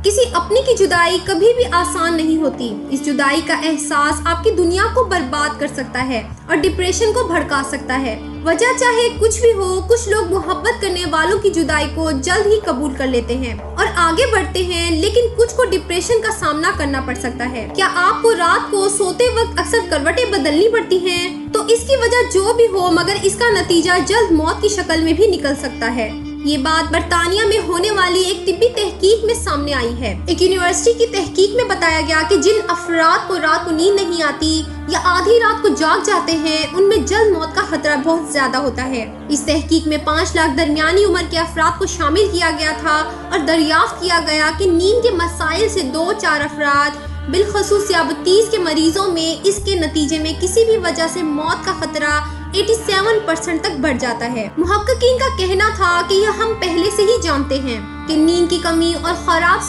کسی اپنی کی جدائی کبھی بھی آسان نہیں ہوتی۔ اس جدائی کا احساس آپ کی دنیا کو برباد کر سکتا ہے اور ڈپریشن کو بھڑکا سکتا ہے۔ وجہ چاہے کچھ بھی ہو، کچھ لوگ محبت کرنے والوں کی جدائی کو جلد ہی قبول کر لیتے ہیں اور آگے بڑھتے ہیں، لیکن کچھ کو ڈپریشن کا سامنا کرنا پڑ سکتا ہے۔ کیا آپ کو رات کو سوتے وقت اکثر کروٹیں بدلنی پڑتی ہیں؟ تو اس کی وجہ جو بھی ہو، مگر اس کا نتیجہ جلد موت کی شکل میں بھی نکل سکتا ہے۔ یہ بات برطانیہ میں ہونے والی ایک طبی تحقیق میں سامنے آئی ہے۔ ایک یونیورسٹی کی تحقیق میں بتایا گیا کہ جن افراد کو رات کو نیند نہیں آتی یا آدھی رات کو جاگ جاتے ہیں، ان میں جلد موت کا خطرہ بہت زیادہ ہوتا ہے۔ اس تحقیق میں 5 لاکھ درمیانی عمر کے افراد کو شامل کیا گیا تھا اور دریافت کیا گیا کہ نیند کے مسائل سے 2-4 افراد، بالخصوص ذیابیطس کے مریضوں میں اس کے نتیجے میں کسی بھی وجہ سے موت کا خطرہ 87% تک بڑھ جاتا ہے۔ محققین کا کہنا تھا کہ یہ ہم پہلے سے ہی جانتے ہیں کہ نیند کی کمی اور خراب